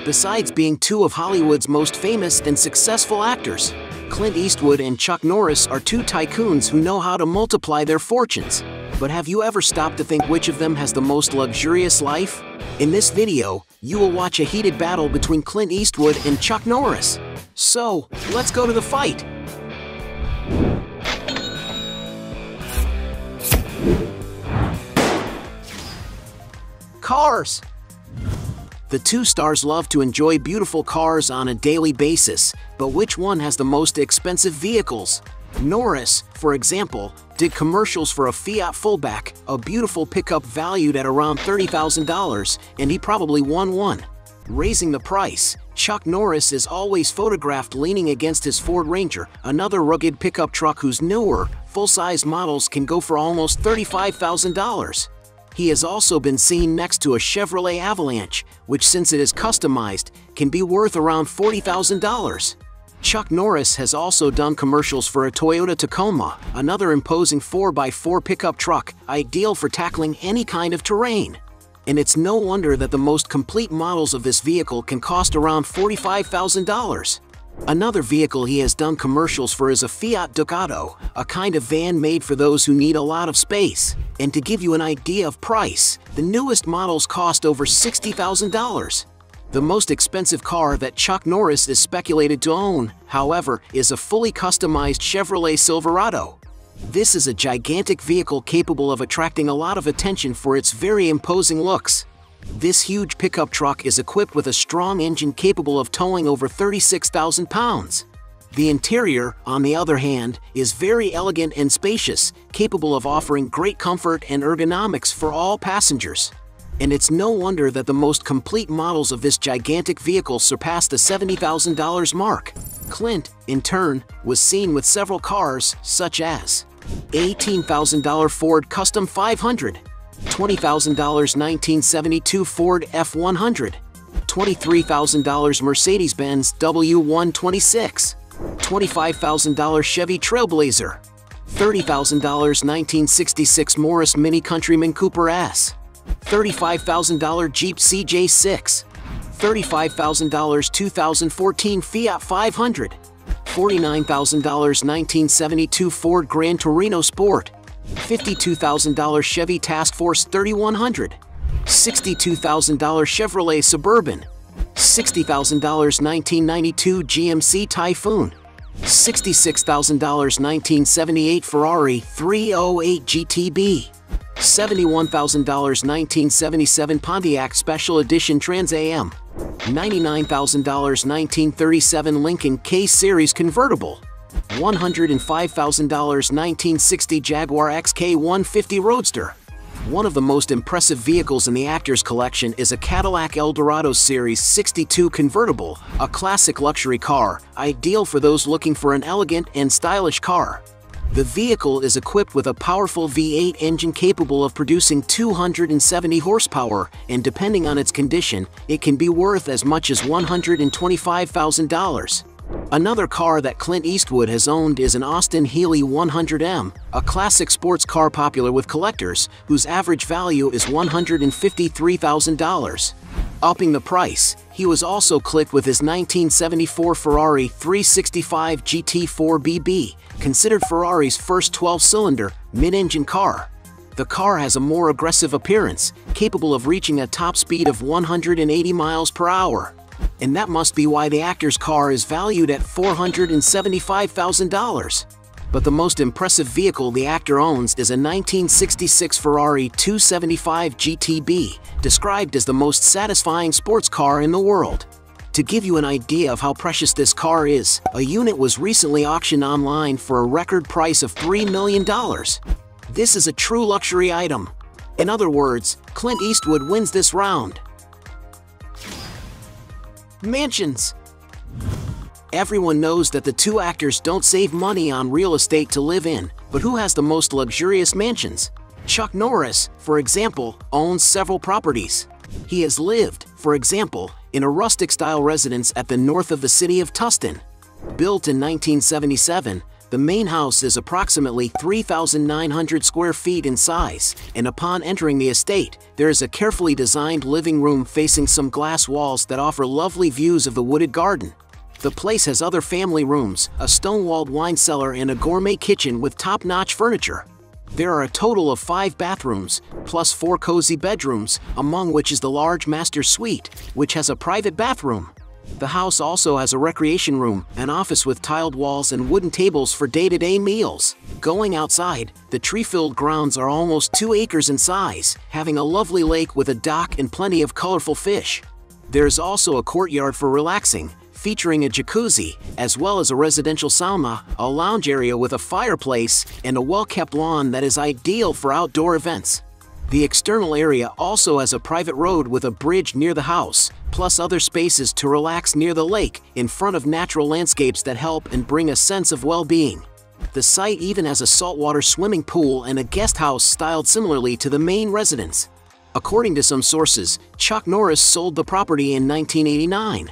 besides being two of Hollywood's most famous and successful actors. Clint Eastwood and Chuck Norris are two tycoons who know how to multiply their fortunes. But have you ever stopped to think which of them has the most luxurious life? In this video, you will watch a heated battle between Clint Eastwood and Chuck Norris. So, let's go to the fight. Cars. The two stars love to enjoy beautiful cars on a daily basis, but which one has the most expensive vehicles? Norris, for example, did commercials for a Fiat Fullback, a beautiful pickup valued at around $30,000, and he probably won one. Raising the price, Chuck Norris is always photographed leaning against his Ford Ranger, another rugged pickup truck whose newer, full-size models can go for almost $35,000. He has also been seen next to a Chevrolet Avalanche, which, since it is customized, can be worth around $40,000. Chuck Norris has also done commercials for a Toyota Tacoma, another imposing 4x4 pickup truck, ideal for tackling any kind of terrain. And it's no wonder that the most complete models of this vehicle can cost around $45,000. Another vehicle he has done commercials for is a Fiat Ducato, a kind of van made for those who need a lot of space. And to give you an idea of price, the newest models cost over $60,000. The most expensive car that Chuck Norris is speculated to own, however, is a fully customized Chevrolet Silverado. This is a gigantic vehicle capable of attracting a lot of attention for its very imposing looks. This huge pickup truck is equipped with a strong engine capable of towing over 36,000 pounds. The interior, on the other hand, is very elegant and spacious, capable of offering great comfort and ergonomics for all passengers. And it's no wonder that the most complete models of this gigantic vehicle surpass the $70,000 mark. Clint, in turn, was seen with several cars, such as $18,000 Ford Custom 500, $20,000 1972 Ford F100, $23,000 Mercedes-Benz W126, $25,000 Chevy Trailblazer, $30,000 1966 Morris Mini Countryman Cooper S, $35,000 Jeep CJ6, $35,000 2014 Fiat 500, $49,000 1972 Ford Gran Torino Sport, $52,000 Chevy Task Force 3100, $62,000 Chevrolet Suburban, $60,000 1992 GMC Typhoon, $66,000 1978 Ferrari 308 GTB, $71,000 1977 Pontiac Special Edition Trans Am, $99,000 1937 Lincoln K-Series Convertible, $105,000 1960 Jaguar XK150 Roadster. One of the most impressive vehicles in the actor's collection is a Cadillac Eldorado Series 62 Convertible, a classic luxury car, ideal for those looking for an elegant and stylish car. The vehicle is equipped with a powerful V8 engine capable of producing 270 horsepower, and depending on its condition, it can be worth as much as $125,000. Another car that Clint Eastwood has owned is an Austin Healey 100M, a classic sports car popular with collectors, whose average value is $153,000. Upping the price, he was also clipped with his 1974 Ferrari 365 GT4 BB, considered Ferrari's first 12-cylinder, mid-engine car. The car has a more aggressive appearance, capable of reaching a top speed of 180 miles per hour. And that must be why the actor's car is valued at $475,000. But the most impressive vehicle the actor owns is a 1966 Ferrari 275 GTB, described as the most satisfying sports car in the world. To give you an idea of how precious this car is, a unit was recently auctioned online for a record price of $3 million. This is a true luxury item. In other words, Clint Eastwood wins this round. Mansions. Everyone knows that the two actors don't save money on real estate to live in, but who has the most luxurious mansions? Chuck Norris, for example, owns several properties. He has lived, for example, in a rustic-style residence at the north of the city of Tustin. Built in 1977, The main house is approximately 3,900 square feet in size, and upon entering the estate, there is a carefully designed living room facing some glass walls that offer lovely views of the wooded garden. The place has other family rooms, a stone-walled wine cellar and a gourmet kitchen with top-notch furniture. There are a total of 5 bathrooms, plus 4 cozy bedrooms, among which is the large master suite, which has a private bathroom. The house also has a recreation room, an office with tiled walls and wooden tables for day-to-day meals. Going outside, the tree-filled grounds are almost 2 acres in size, having a lovely lake with a dock and plenty of colorful fish. There is also a courtyard for relaxing, featuring a jacuzzi, as well as a residential sauna, a lounge area with a fireplace, and a well-kept lawn that is ideal for outdoor events. The external area also has a private road with a bridge near the house, plus other spaces to relax near the lake, in front of natural landscapes that help and bring a sense of well-being. The site even has a saltwater swimming pool and a guest house styled similarly to the main residence. According to some sources, Chuck Norris sold the property in 1989.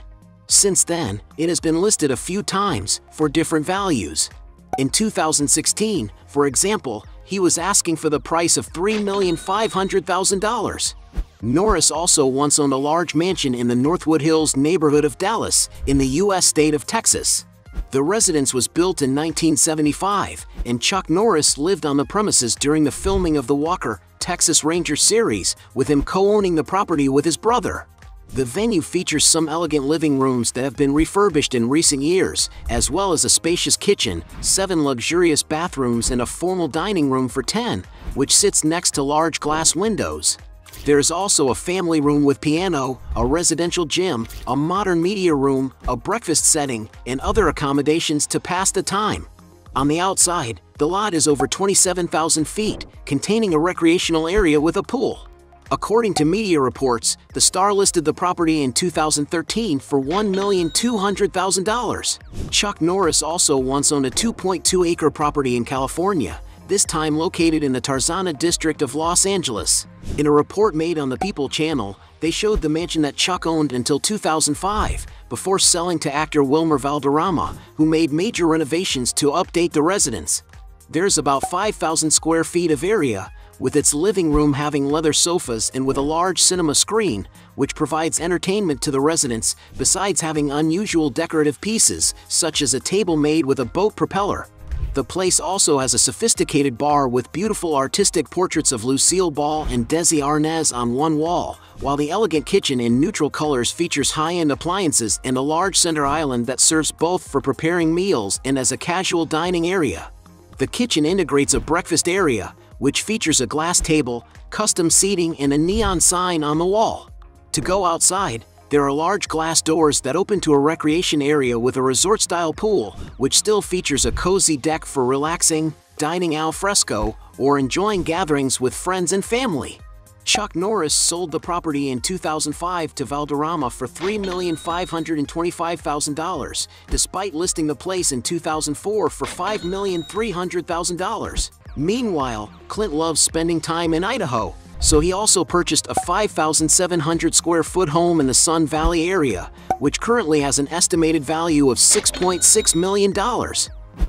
Since then, it has been listed a few times, for different values. In 2016, for example, he was asking for the price of $3,500,000. Norris also once owned a large mansion in the Northwood Hills neighborhood of Dallas, in the U.S. state of Texas. The residence was built in 1975, and Chuck Norris lived on the premises during the filming of the Walker, Texas Ranger series, with him co-owning the property with his brother. The venue features some elegant living rooms that have been refurbished in recent years, as well as a spacious kitchen, 7 luxurious bathrooms and a formal dining room for 10, which sits next to large glass windows. There is also a family room with piano, a residential gym, a modern media room, a breakfast setting, and other accommodations to pass the time. On the outside, the lot is over 27,000 feet, containing a recreational area with a pool. According to media reports, the star listed the property in 2013 for $1,200,000. Chuck Norris also once owned a 2.2-acre property in California, this time located in the Tarzana district of Los Angeles. In a report made on the People channel, they showed the mansion that Chuck owned until 2005, before selling to actor Wilmer Valderrama, who made major renovations to update the residence. There's about 5,000 square feet of area, with its living room having leather sofas and with a large cinema screen, which provides entertainment to the residents, besides having unusual decorative pieces, such as a table made with a boat propeller. The place also has a sophisticated bar with beautiful artistic portraits of Lucille Ball and Desi Arnaz on one wall, while the elegant kitchen in neutral colors features high-end appliances and a large center island that serves both for preparing meals and as a casual dining area. The kitchen integrates a breakfast area, which features a glass table, custom seating, and a neon sign on the wall. To go outside, there are large glass doors that open to a recreation area with a resort-style pool, which still features a cozy deck for relaxing, dining al fresco, or enjoying gatherings with friends and family. Chuck Norris sold the property in 2005 to Valderrama for $3,525,000, despite listing the place in 2004 for $5,300,000. Meanwhile, Clint loves spending time in Idaho, so he also purchased a 5,700 square foot home in the Sun Valley area, which currently has an estimated value of $6.6 million.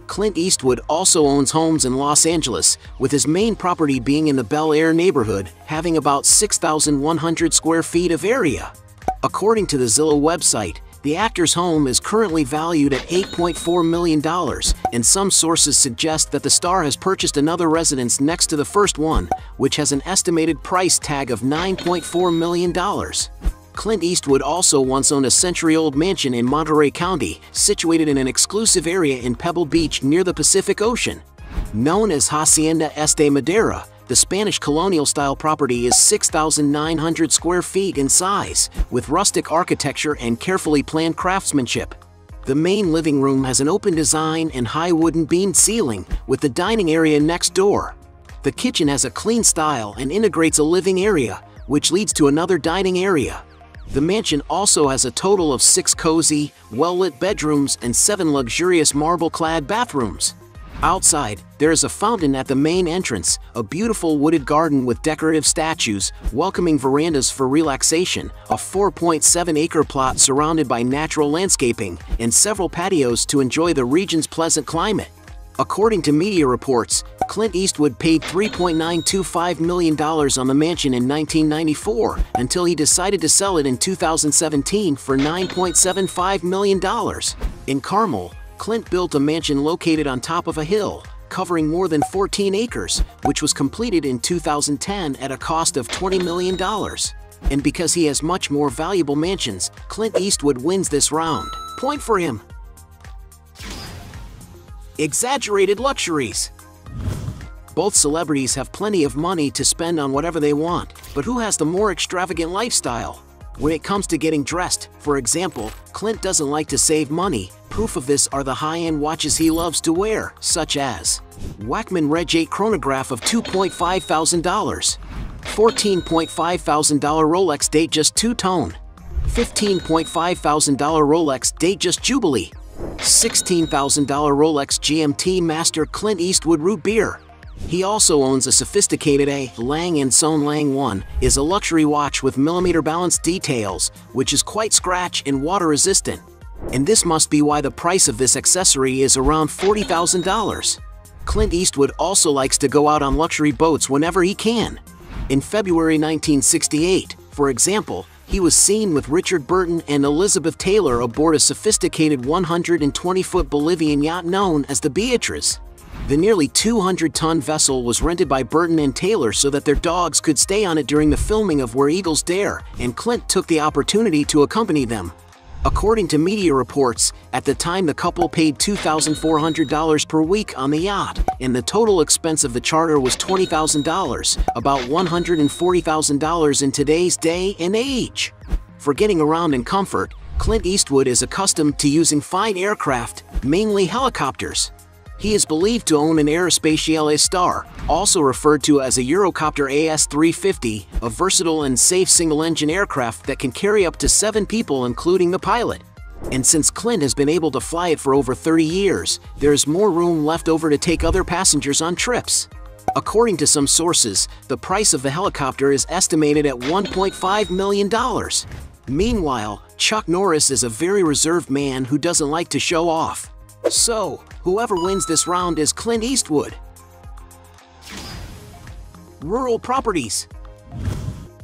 Clint Eastwood also owns homes in Los Angeles, with his main property being in the Bel Air neighborhood, having about 6,100 square feet of area. According to the Zillow website, the actor's home is currently valued at $8.4 million, and some sources suggest that the star has purchased another residence next to the first one, which has an estimated price tag of $9.4 million. Clint Eastwood also once owned a century-old mansion in Monterey County, situated in an exclusive area in Pebble Beach near the Pacific Ocean. Known as Hacienda Este Madera, the Spanish colonial-style property is 6,900 square feet in size, with rustic architecture and carefully planned craftsmanship. The main living room has an open design and high wooden beamed ceiling, with the dining area next door. The kitchen has a clean style and integrates a living area, which leads to another dining area. The mansion also has a total of 6 cozy, well-lit bedrooms and 7 luxurious marble-clad bathrooms. Outside, there is a fountain at the main entrance, a beautiful wooded garden with decorative statues, welcoming verandas for relaxation, a 4.7-acre plot surrounded by natural landscaping, and several patios to enjoy the region's pleasant climate. According to media reports, Clint Eastwood paid $3.925 million on the mansion in 1994 until he decided to sell it in 2017 for $9.75 million. In Carmel, Clint built a mansion located on top of a hill, covering more than 14 acres, which was completed in 2010 at a cost of $20 million. And because he has much more valuable mansions, Clint Eastwood wins this round. Point for him. Exaggerated luxuries. Both celebrities have plenty of money to spend on whatever they want, but who has the more extravagant lifestyle? When it comes to getting dressed, for example, Clint doesn't like to save money. Proof of this are the high-end watches he loves to wear, such as Wachman Reg 8 chronograph of $2.5 thousand, $14.5 thousand Rolex Datejust two-tone, $15.5 thousand Rolex Datejust Jubilee, $16,000 Rolex GMT Master Clint Eastwood Root Beer. He also owns a sophisticated A. Lang & Son Lang 1, is a luxury watch with millimeter balanced details, which is quite scratch and water resistant. And this must be why the price of this accessory is around $40,000. Clint Eastwood also likes to go out on luxury boats whenever he can. In February 1968, for example, he was seen with Richard Burton and Elizabeth Taylor aboard a sophisticated 120-foot Bolivian yacht known as the Beatrice. The nearly 200-ton vessel was rented by Burton and Taylor so that their dogs could stay on it during the filming of Where Eagles Dare, and Clint took the opportunity to accompany them. According to media reports, at the time the couple paid $2,400 per week on the yacht, and the total expense of the charter was $20,000, about $140,000 in today's day and age. For getting around in comfort, Clint Eastwood is accustomed to using fine aircraft, mainly helicopters. He is believed to own an Aerospatiale Star, also referred to as a Eurocopter AS-350, a versatile and safe single-engine aircraft that can carry up to 7 people including the pilot. And since Clint has been able to fly it for over 30 years, there is more room left over to take other passengers on trips. According to some sources, the price of the helicopter is estimated at $1.5 million. Meanwhile, Chuck Norris is a very reserved man who doesn't like to show off. So, whoever wins this round is Clint Eastwood. Rural properties.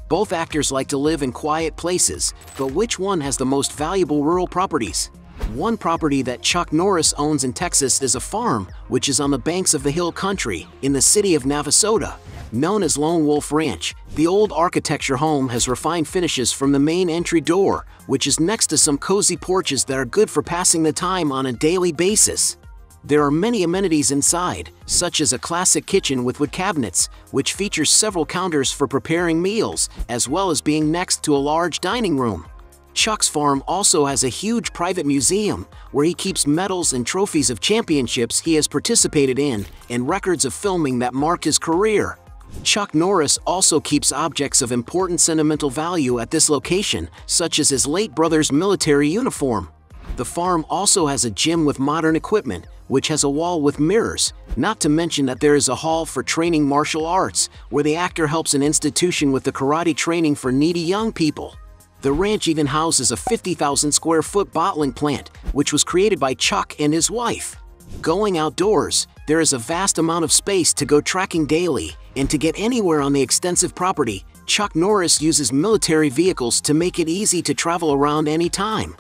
Both actors like to live in quiet places, but which one has the most valuable rural properties? One property that Chuck Norris owns in Texas is a farm, which is on the banks of the hill country, in the city of Navasota. Known as Lone Wolf Ranch, the old architecture home has refined finishes from the main entry door, which is next to some cozy porches that are good for passing the time on a daily basis. There are many amenities inside, such as a classic kitchen with wood cabinets, which features several counters for preparing meals, as well as being next to a large dining room. Chuck's farm also has a huge private museum, where he keeps medals and trophies of championships he has participated in, and records of filming that marked his career. Chuck Norris also keeps objects of important sentimental value at this location, such as his late brother's military uniform. The farm also has a gym with modern equipment, which has a wall with mirrors, not to mention that there is a hall for training martial arts, where the actor helps an institution with the karate training for needy young people. The ranch even houses a 50,000 square foot bottling plant, which was created by Chuck and his wife. Going outdoors, there is a vast amount of space to go trekking daily, and to get anywhere on the extensive property, Chuck Norris uses military vehicles to make it easy to travel around any time.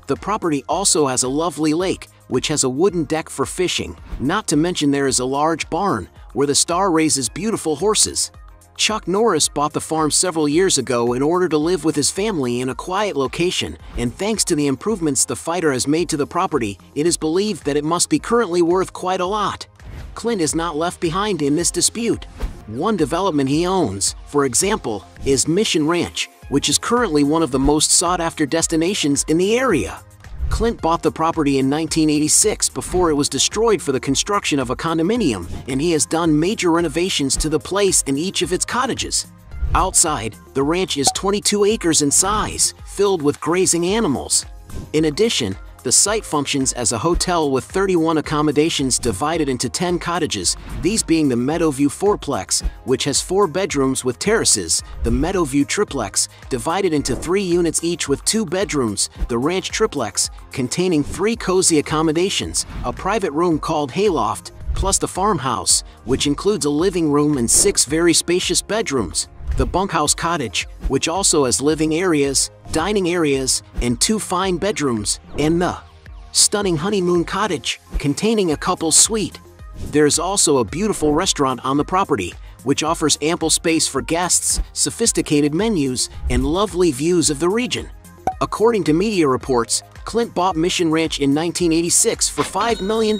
The property also has a lovely lake, which has a wooden deck for fishing, not to mention there is a large barn, where the star raises beautiful horses. Chuck Norris bought the farm several years ago in order to live with his family in a quiet location, and thanks to the improvements the fighter has made to the property, it is believed that it must be currently worth quite a lot. Clint is not left behind in this dispute. One development he owns, for example, is Mission Ranch, which is currently one of the most sought-after destinations in the area. Clint bought the property in 1986 before it was destroyed for the construction of a condominium, and he has done major renovations to the place and each of its cottages. Outside, the ranch is 22 acres in size, filled with grazing animals. In addition, the site functions as a hotel with 31 accommodations divided into 10 cottages, these being the Meadowview Fourplex, which has 4 bedrooms with terraces, the Meadowview Triplex, divided into 3 units each with 2 bedrooms, the Ranch Triplex, containing 3 cozy accommodations, a private room called Hayloft, plus the farmhouse, which includes a living room and 6 very spacious bedrooms, the bunkhouse cottage, which also has living areas, dining areas, and 2 fine bedrooms, and the stunning honeymoon cottage, containing a couple's suite. There's also a beautiful restaurant on the property, which offers ample space for guests, sophisticated menus, and lovely views of the region. According to media reports, Clint bought Mission Ranch in 1986 for $5 million.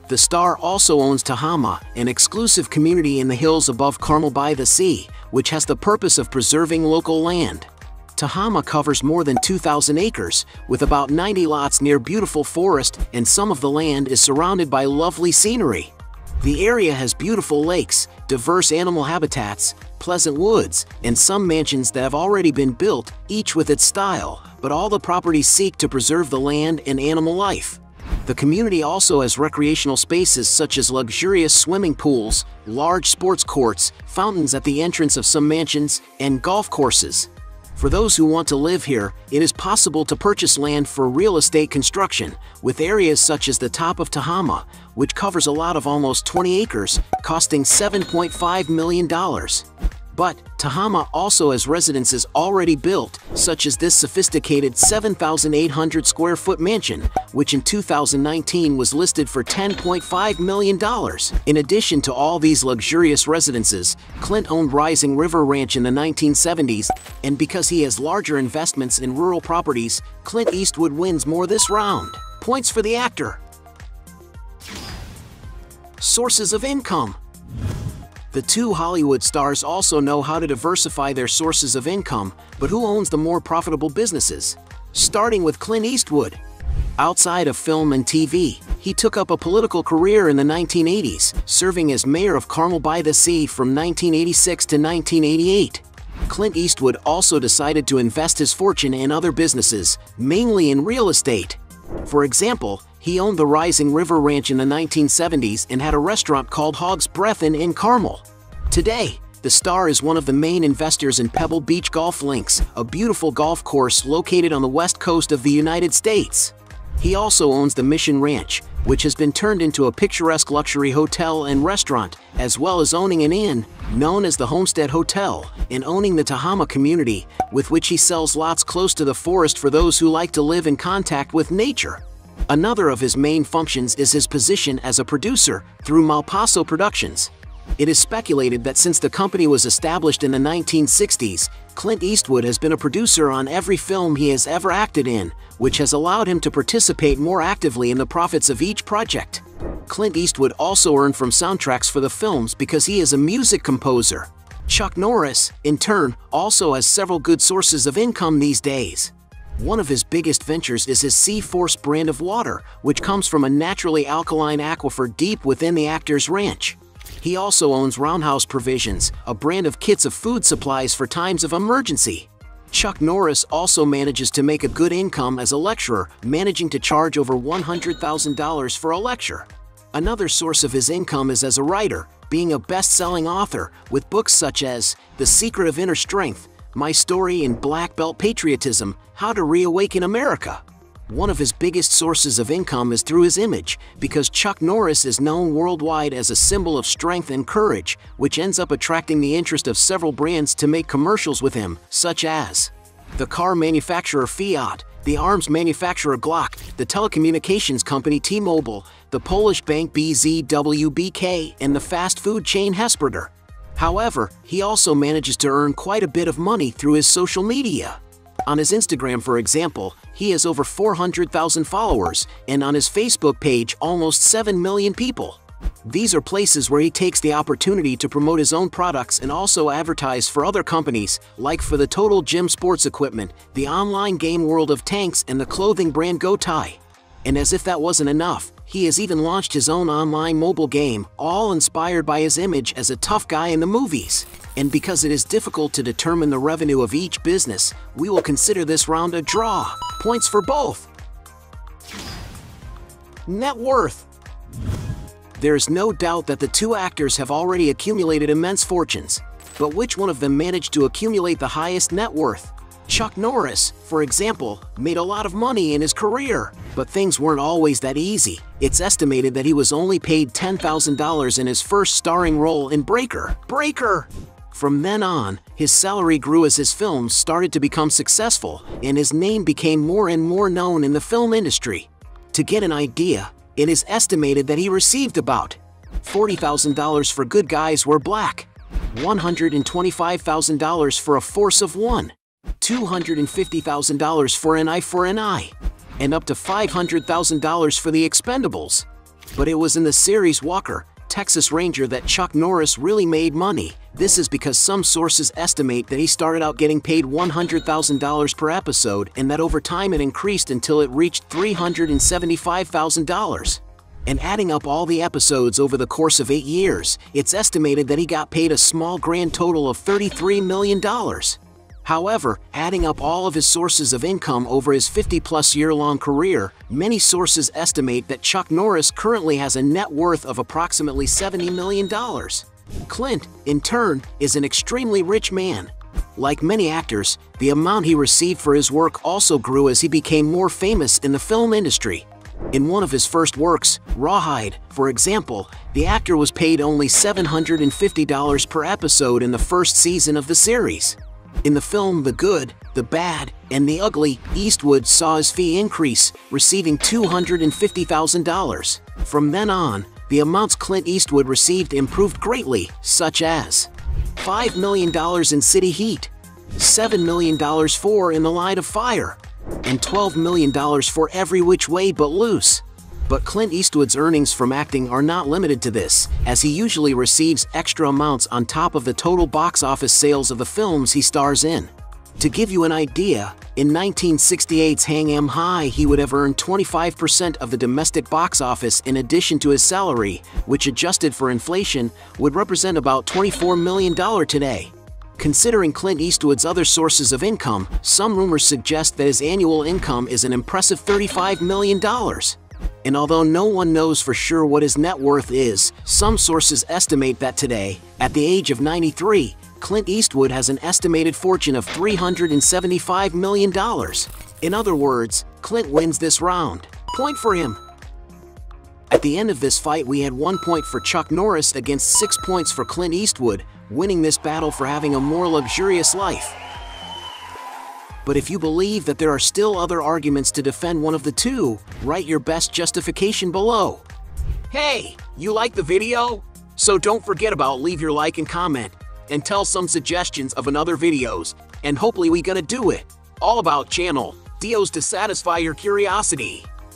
The star also owns Tehama, an exclusive community in the hills above Carmel by the Sea, which has the purpose of preserving local land. Tehama covers more than 2,000 acres, with about 90 lots near beautiful forest, and some of the land is surrounded by lovely scenery. The area has beautiful lakes, diverse animal habitats, pleasant woods, and some mansions that have already been built, each with its style, but all the properties seek to preserve the land and animal life. The community also has recreational spaces such as luxurious swimming pools, large sports courts, fountains at the entrance of some mansions, and golf courses. For those who want to live here, it is possible to purchase land for real estate construction, with areas such as the top of Tehama, which covers a lot of almost 20 acres, costing $7.5 million. But Tehama also has residences already built, such as this sophisticated 7,800 square foot mansion, which in 2019 was listed for $10.5 million. In addition to all these luxurious residences, Clint owned Rising River Ranch in the 1970s, and because he has larger investments in rural properties, Clint Eastwood wins more this round. Points for the actor. Sources of income. The 2 Hollywood stars also know how to diversify their sources of income, but who owns the more profitable businesses? Starting with Clint Eastwood. Outside of film and TV, he took up a political career in the 1980s, serving as mayor of Carmel by the Sea from 1986 to 1988. Clint Eastwood also decided to invest his fortune in other businesses, mainly in real estate. For example, he owned the Rising River Ranch in the 1970s and had a restaurant called Hog's Breath in Carmel. Today, the star is one of the main investors in Pebble Beach Golf Links, a beautiful golf course located on the west coast of the United States. He also owns the Mission Ranch, which has been turned into a picturesque luxury hotel and restaurant, as well as owning an inn, known as the Homestead Hotel, and owning the Tehama community, with which he sells lots close to the forest for those who like to live in contact with nature. Another of his main functions is his position as a producer through Malpaso Productions. It is speculated that since the company was established in the 1960s, Clint Eastwood has been a producer on every film he has ever acted in, which has allowed him to participate more actively in the profits of each project. Clint Eastwood also earned from soundtracks for the films because he is a music composer. Chuck Norris, in turn, also has several good sources of income these days. One of his biggest ventures is his Sea Force brand of water, which comes from a naturally alkaline aquifer deep within the actor's ranch. He also owns Roundhouse Provisions, a brand of kits of food supplies for times of emergency. Chuck Norris also manages to make a good income as a lecturer, managing to charge over $100,000 for a lecture. Another source of his income is as a writer, being a best-selling author, with books such as The Secret of Inner Strength, My Story in Black Belt Patriotism, How to Reawaken America. One of his biggest sources of income is through his image, because Chuck Norris is known worldwide as a symbol of strength and courage, which ends up attracting the interest of several brands to make commercials with him, such as the car manufacturer Fiat, the arms manufacturer Glock, the telecommunications company T-Mobile, the Polish bank BZWBK, and the fast food chain Hesperder. However, he also manages to earn quite a bit of money through his social media. On his Instagram, for example, he has over 400,000 followers, and on his Facebook page, almost 7 million people. These are places where he takes the opportunity to promote his own products and also advertise for other companies, like for the Total Gym sports equipment, the online game World of Tanks, and the clothing brand GoTie. And as if that wasn't enough, he has even launched his own online mobile game, all inspired by his image as a tough guy in the movies. And because it is difficult to determine the revenue of each business, we will consider this round a draw. Points for both. Net worth. There is no doubt that the two actors have already accumulated immense fortunes. But which one of them managed to accumulate the highest net worth? Chuck Norris, for example, made a lot of money in his career, but things weren't always that easy. It's estimated that he was only paid $10,000 in his first starring role in Breaker. From then on, his salary grew as his films started to become successful, and his name became more and more known in the film industry. To get an idea, it is estimated that he received about $40,000 for Good Guys Wear Black, $125,000 for A Force of One, $250,000 for An Eye for an Eye, and up to $500,000 for The Expendables. But it was in the series Walker, Texas Ranger that Chuck Norris really made money. This is because some sources estimate that he started out getting paid $100,000 per episode and that over time it increased until it reached $375,000. And adding up all the episodes over the course of 8 years, it's estimated that he got paid a small grand total of $33 million. However, adding up all of his sources of income over his 50-plus year-long career, many sources estimate that Chuck Norris currently has a net worth of approximately $70 million. Clint, in turn, is an extremely rich man. Like many actors, the amount he received for his work also grew as he became more famous in the film industry. In one of his first works, Rawhide, for example, the actor was paid only $750 per episode in the first season of the series. In the film The Good, the Bad, and the Ugly, Eastwood saw his fee increase, receiving $250,000. From then on, the amounts Clint Eastwood received improved greatly, such as $5 million in City Heat, $7 million for In the Line of Fire, and $12 million for Every Which Way But Loose. But Clint Eastwood's earnings from acting are not limited to this, as he usually receives extra amounts on top of the total box office sales of the films he stars in. To give you an idea, in 1968's Hang 'Em High he would have earned 25% of the domestic box office in addition to his salary, which adjusted for inflation, would represent about $24 million today. Considering Clint Eastwood's other sources of income, some rumors suggest that his annual income is an impressive $35 million. And although no one knows for sure what his net worth is, some sources estimate that today, at the age of 93, Clint Eastwood has an estimated fortune of $375 million. In other words, Clint wins this round. Point for him. At the end of this fight, we had 1 point for Chuck Norris against 6 points for Clint Eastwood, winning this battle for having a more luxurious life. But if you believe that there are still other arguments to defend one of the two, write your best justification below. Hey, you like the video? So don't forget about leave your like and comment, and tell some suggestions of another videos, and hopefully we gonna do it. All about channel, Dios to satisfy your curiosity.